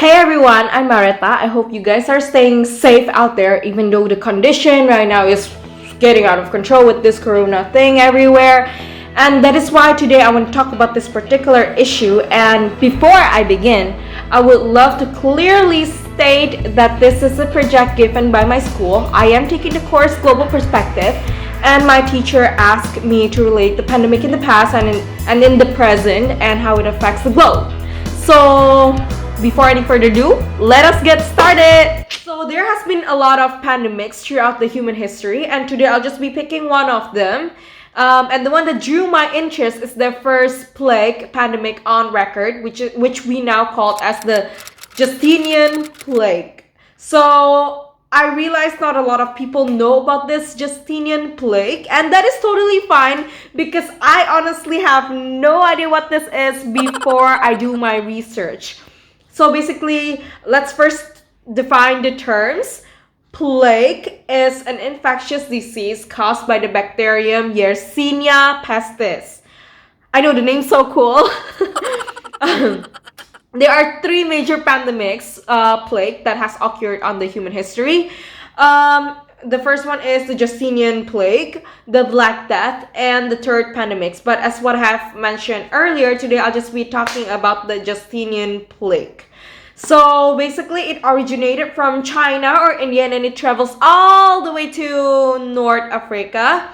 Hey everyone, I'm Marita. I hope you guys are staying safe out there, even though the condition right now is getting out of control with this corona thing everywhere. And that is why today I want to talk about this particular issue. And before I begin, I would love to clearly state that this is a project given by my school. I am taking the course Global Perspective, and my teacher asked me to relate the pandemic in the past and in the present and how it affects the globe. So, before any further ado, let us get started! So there has been a lot of pandemics throughout the human history, and today I'll just be picking one of them. And the one that drew my interest is the first plague pandemic on record, which we now call as the Justinian Plague. So I realize not a lot of people know about this Justinian Plague, and that is totally fine because I honestly have no idea what this is before I do my research. So basically, let's first define the terms. Plague is an infectious disease caused by the bacterium Yersinia pestis. I know the name's so cool. There are three major pandemics, plague that has occurred on the human history. The first one is the Justinian Plague, the Black Death, and the third pandemics. But as what I have mentioned earlier, today I'll just be talking about the Justinian Plague. So basically, it originated from China or India, and it travels all the way to North Africa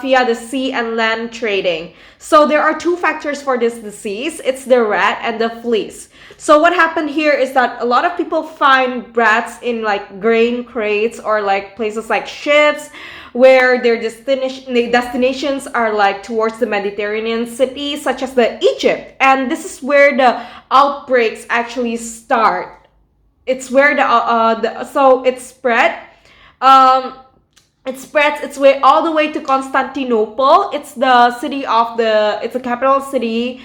via the sea and land trading. So there are two factors for this disease. It's the rat and the fleas. So what happened here is that a lot of people find rats in like grain crates or like places like ships where their destinations are like towards the Mediterranean cities such as the Egypt. And this is where the outbreaks actually start. It's where so it spread. It spreads its way all the way to Constantinople. It's the capital city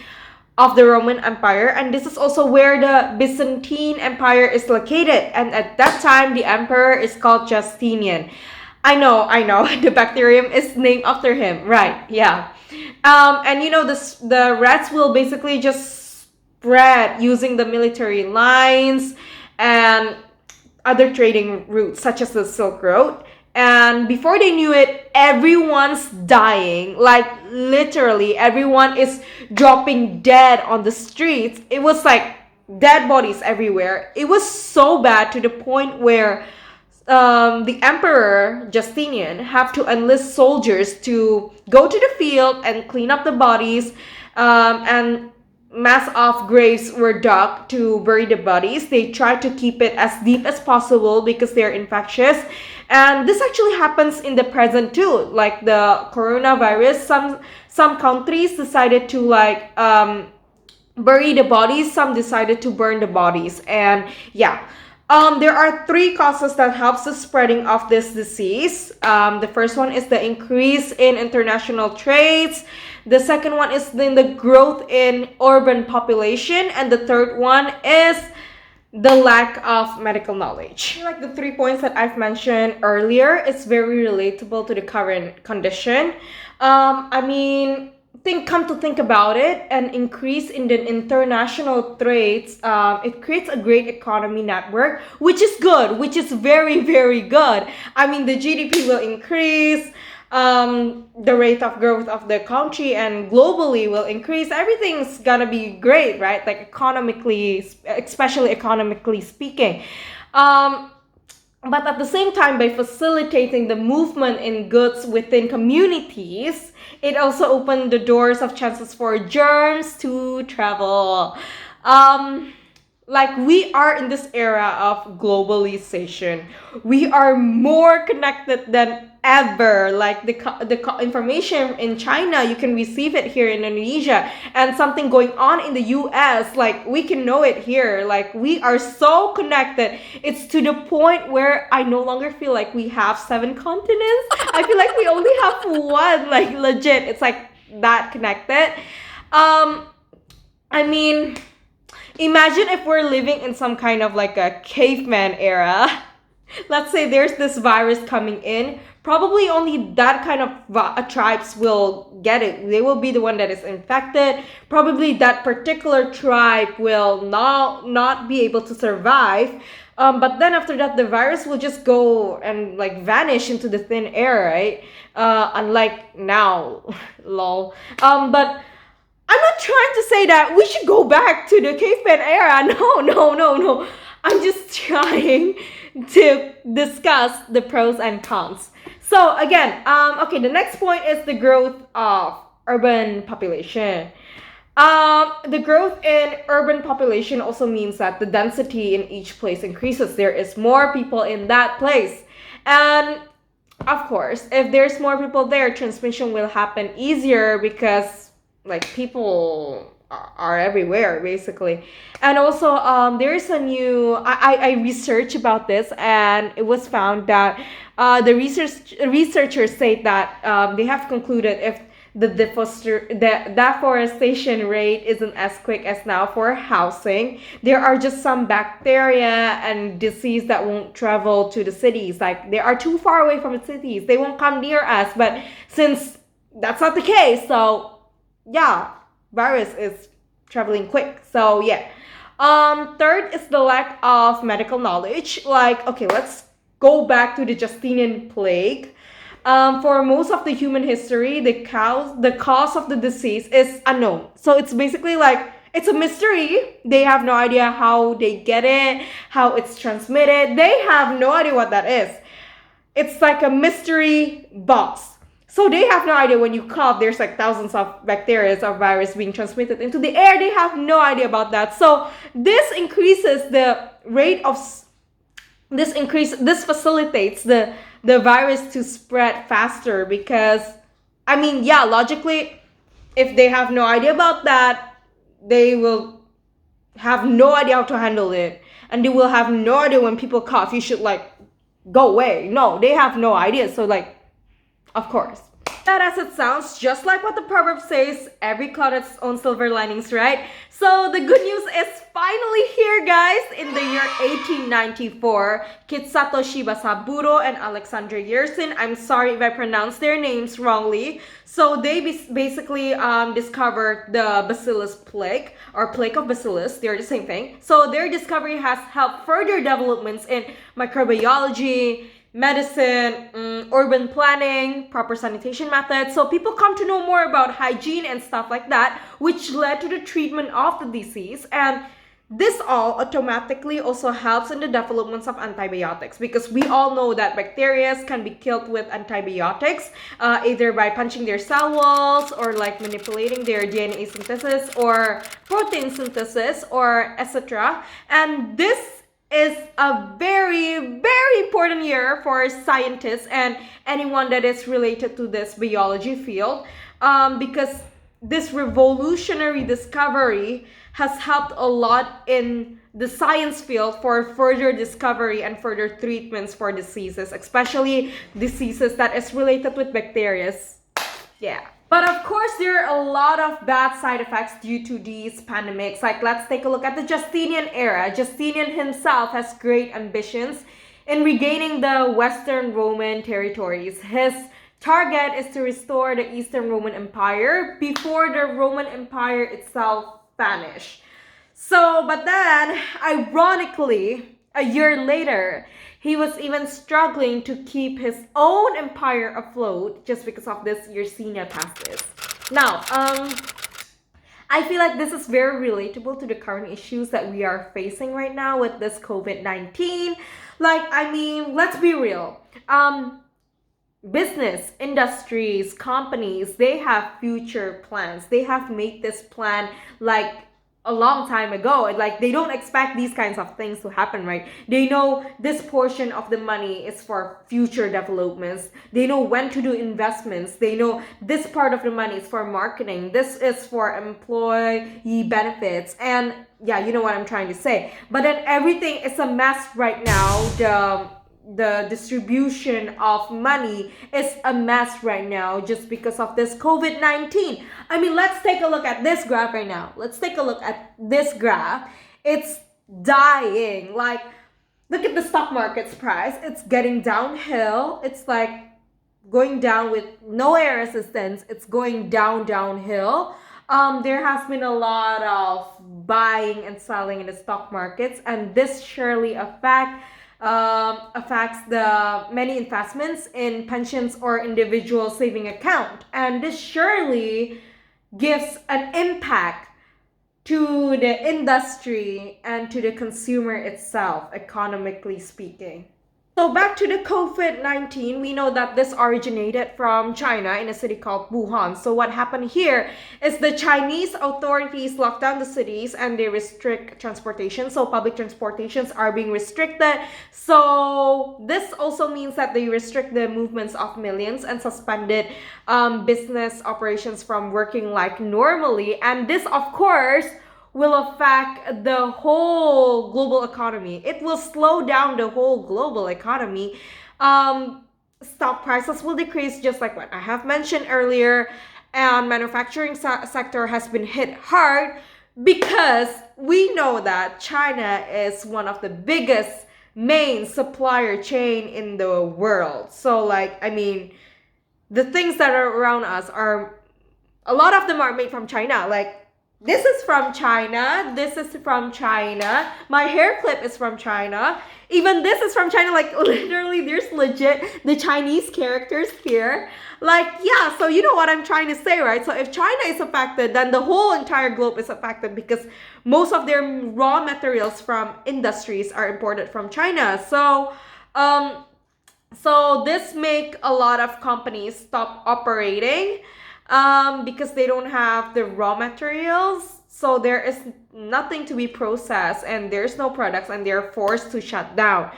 of the Roman Empire, and this is also where the Byzantine Empire is located. And at that time, the emperor is called Justinian. I know, the bacterium is named after him, right? Yeah. And the rats will basically just spread using the military lines and other trading routes, such as the Silk Road. And before they knew it, everyone's dying. Like literally, everyone is dropping dead on the streets. It was like dead bodies everywhere. It was so bad to the point where the emperor Justinian have to enlist soldiers to go to the field and clean up the bodies, and mass of graves were dug to bury the bodies. They tried to keep it as deep as possible because they're infectious. And this actually happens in the present too. Like the coronavirus, some countries decided to bury the bodies, some decided to burn the bodies. And yeah, there are three causes that helps the spreading of this disease. The first one is the increase in international trades. The second one is then the growth in urban population. And the third one is the lack of medical knowledge. Like the 3 points that I've mentioned earlier, it's very relatable to the current condition. Come to think about it, an increase in the international trades, it creates a great economy network, which is good, which is very, very good. I mean, the GDP will increase, the rate of growth of the country and globally will increase. Everything's gonna be great, right? Like economically, especially economically speaking. But at the same time, by facilitating the movement in goods within communities, it also opened the doors of chances for germs to travel. Like we are in this era of globalization. We are more connected than ever. Like the information in China, you can receive it here in Indonesia, and something going on in the US, like we can know it here. Like we are so connected. It's to the point where I no longer feel like we have 7 continents. I feel like we only have one. Like legit, it's like that connected. I mean, imagine if we're living in some kind of like a caveman era. Let's say there's this virus coming in Probably only that kind of tribes will get it. They will be the one that is infected. Probably that particular tribe will not be able to survive. But then after that, the virus will just go and like vanish into the thin air, right? Unlike now, lol. But I'm not trying to say that we should go back to the caveman era. No, no, no, no. I'm just trying to discuss the pros and cons. So again, okay, the next point is the growth of urban population. The growth in urban population also means that the density in each place increases. There is more people in that place. And of course, if there's more people there, transmission will happen easier because like people are everywhere basically. And also there's a new I researched about this, and it was found that the researchers say that they have concluded if the deforestation rate isn't as quick as now for housing, there are just some bacteria and disease that won't travel to the cities. Like they are too far away from the cities, they won't come near us. But since that's not the case, so yeah, virus is traveling quick. So yeah. Third is the lack of medical knowledge. Like, okay, let's go back to the Justinian Plague. For most of the human history, the cause of the disease is unknown. So it's basically like it's a mystery. They have no idea how they get it, how it's transmitted. They have no idea what that is. It's like a mystery box. So they have no idea when you cough, there's like thousands of bacteria or virus being transmitted into the air. They have no idea about that. So this increases the rate of this facilitates the virus to spread faster because I mean, yeah, logically, if they have no idea about that, they will have no idea how to handle it. And they will have no idea when people cough, you should like go away. No, they have no idea. So like, of course. That as it sounds, just like what the proverb says, every cloud has its own silver linings, right? So the good news is finally here, guys. In the year 1894, Kitsato Shibasaburo and Alexander Yersin, I'm sorry if I pronounced their names wrongly. So they basically discovered the Bacillus plague, or plague of Bacillus. They're the same thing. So their discovery has helped further developments in microbiology, medicine, urban planning, proper sanitation methods. So people come to know more about hygiene and stuff like that, which led to the treatment of the disease. And this all automatically also helps in the developments of antibiotics, because we all know that bacteria can be killed with antibiotics, either by punching their cell walls or like manipulating their DNA synthesis or protein synthesis or etc. And this is a very, very important year for scientists and anyone that is related to this biology field, because this revolutionary discovery has helped a lot in the science field for further discovery and further treatments for diseases, especially diseases that is related with bacteria. Yeah. But of course, there are a lot of bad side effects due to these pandemics. Like, let's take a look at the Justinian era. Justinian himself has great ambitions in regaining the Western Roman territories. His target is to restore the Eastern Roman Empire before the Roman Empire itself vanished. So, but then, ironically, a year later, he was even struggling to keep his own empire afloat just because of this Yersinia pestis. Now, I feel like this is very relatable to the current issues that we are facing right now with this COVID-19. Like, I mean, let's be real. Business, industries, companies, they have future plans. They have made this plan like a long time ago. Like, they don't expect these kinds of things to happen, right? They know this portion of the money is for future developments. They know when to do investments. They know this part of the money is for marketing. This is for employee benefits. And yeah, you know what I'm trying to say. But then everything is a mess right now. The distribution of money is a mess right now just because of this COVID-19. I mean, let's take a look at this graph right now. Let's take a look at this graph. It's dying. Like, look at the stock market's price. It's getting downhill. It's like going down with no air resistance. It's going downhill. There has been a lot of buying and selling in the stock markets, and this surely affects the many investments in pensions or individual saving account, and this surely gives an impact to the industry and to the consumer itself, economically speaking. So back to the COVID-19, we know that this originated from China in a city called Wuhan. So what happened here is the Chinese authorities lock down the cities and they restrict transportation. So public transportations are being restricted. So this also means that they restrict the movements of millions and suspended business operations from working like normally. And this, of course, will affect the whole global economy. It will slow down the whole global economy. Stock prices will decrease, just like what I have mentioned earlier, and manufacturing sector has been hit hard because we know that China is one of the biggest main supplier chain in the world. So like, I mean, the things that are around us are, a lot of them are made from China. Like, this is from China. This is from China. My hair clip is from China. Even this is from China. Like, literally, there's legit the Chinese characters here. Like, yeah, so you know what I'm trying to say, right? So if China is affected, then the whole entire globe is affected because most of their raw materials from industries are imported from China. So this make a lot of companies stop operating because they don't have the raw materials. So there is nothing to be processed and there's no products and they're forced to shut down.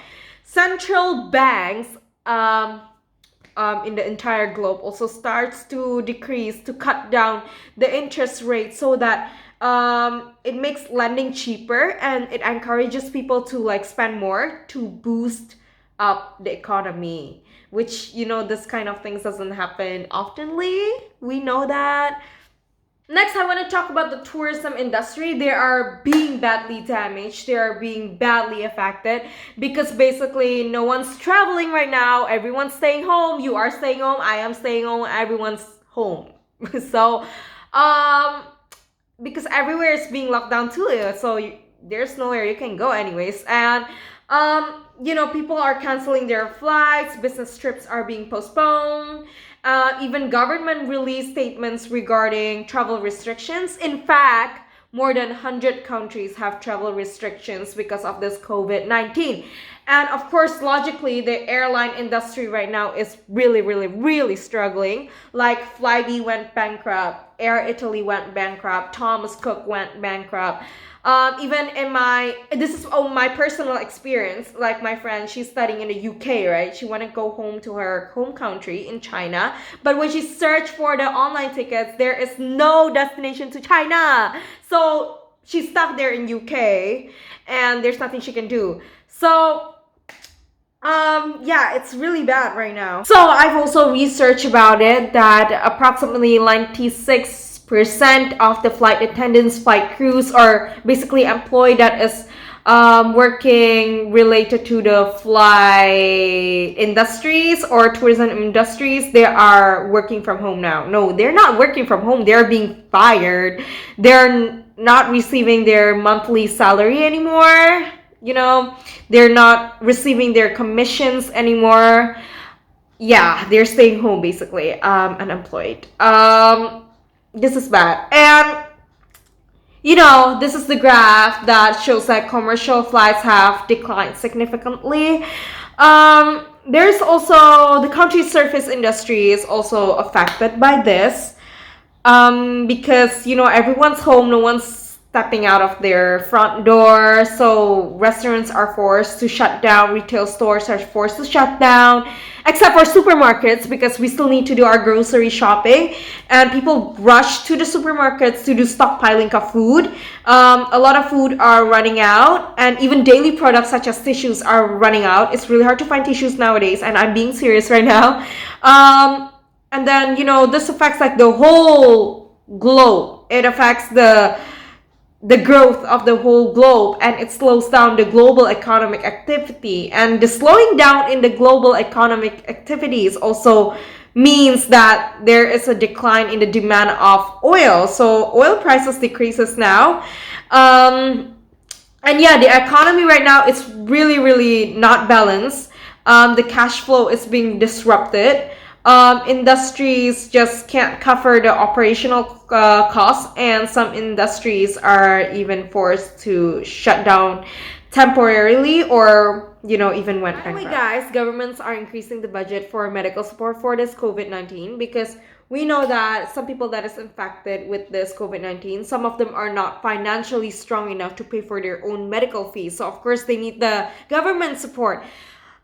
Central banks in the entire globe also starts to decrease, to cut down the interest rate so that it makes lending cheaper and it encourages people to like spend more to boost up the economy, which, you know, this kind of things doesn't happen oftenly. We know that. Next, I want to talk about the tourism industry. They are being badly damaged. They are being badly affected because basically no one's traveling right now. Everyone's staying home. You are staying home. I am staying home. Everyone's home. So, because everywhere is being locked down too. So there's nowhere you can go anyways. And, you know, people are canceling their flights. Business trips are being postponed. Even government released statements regarding travel restrictions. In fact, more than 100 countries have travel restrictions because of this COVID-19. And of course, logically, the airline industry right now is really, really, really struggling. Like Flybe went bankrupt, Air Italy went bankrupt, Thomas Cook went bankrupt. Even in this is my personal experience. Like my friend, she's studying in the UK, right? She want to go home to her home country in China. But when she searched for the online tickets, there is no destination to China. So she's stuck there in UK and there's nothing she can do. So, yeah, it's really bad right now. So I've also researched about it that approximately 96% of the flight attendants, flight crews are basically employed that is working related to the flight industries or tourism industries. They are working from home now. No, they're not working from home. They're being fired. They're not receiving their monthly salary anymore. You know, they're not receiving their commissions anymore. Yeah, they're staying home basically, unemployed. This is bad. And you know, this is the graph that shows that commercial flights have declined significantly. There's also the country's surface industry is also affected by this, because, you know, everyone's home, no one's stepping out of their front door. So restaurants are forced to shut down, retail stores are forced to shut down, except for supermarkets because we still need to do our grocery shopping and people rush to the supermarkets to do stockpiling of food. A lot of food are running out and even daily products such as tissues are running out. It's really hard to find tissues nowadays and I'm being serious right now. And then, you know, this affects like the whole globe. It affects the the growth of the whole globe, and it slows down the global economic activity. And the slowing down in the global economic activities also means that there is a decline in the demand of oil. So oil prices decreases now. And yeah, the economy right now is really, really not balanced. The cash flow is being disrupted. Industries just can't cover the operational costs, and some industries are even forced to shut down temporarily, or even went bankrupt. By the way, guys, governments are increasing the budget for medical support for this COVID-19, because we know that some people that is infected with this COVID-19, some of them are not financially strong enough to pay for their own medical fees. So of course they need the government support.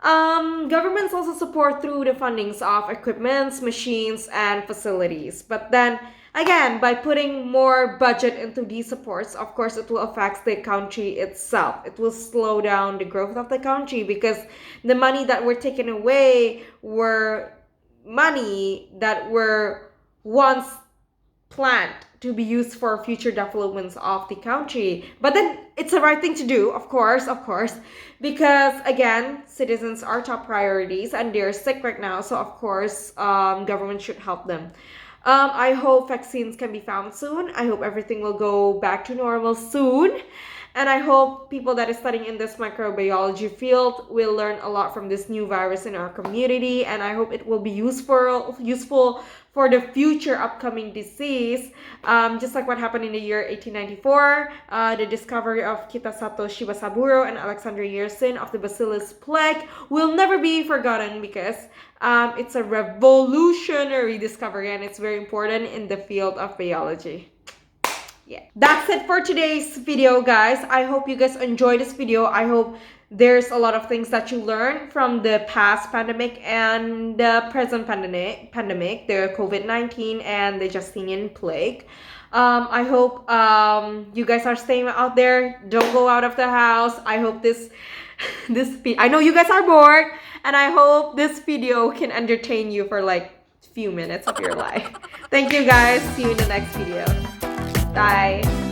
Governments also support through the fundings of equipments, machines, and facilities. But then again, by putting more budget into these supports, of course it will affect the country itself. It will slow down the growth of the country, because the money that were taken away were money that were once planned to be used for future developments of the country. But then it's the right thing to do, of course, because again, citizens are top priorities and they're sick right now. So of course, government should help them. I hope vaccines can be found soon. I hope everything will go back to normal soon. And I hope people that are studying in this microbiology field will learn a lot from this new virus in our community. And I hope it will be useful for the future upcoming disease. Just like what happened in the year 1894, the discovery of Kitasato Shibasaburo and Alexander Yersin of the Bacillus Plague will never be forgotten, because it's a revolutionary discovery and it's very important in the field of biology. Yeah, that's it for today's video, guys. I hope you guys enjoyed this video. I hope there's a lot of things that you learn from the past pandemic and the present pandemic, the COVID-19 and the Justinian Plague. I hope you guys are staying out there. Don't go out of the house. I hope this I know you guys are bored, and I hope this video can entertain you for like few minutes of your life. Thank you, guys. See you in the next video. Bye.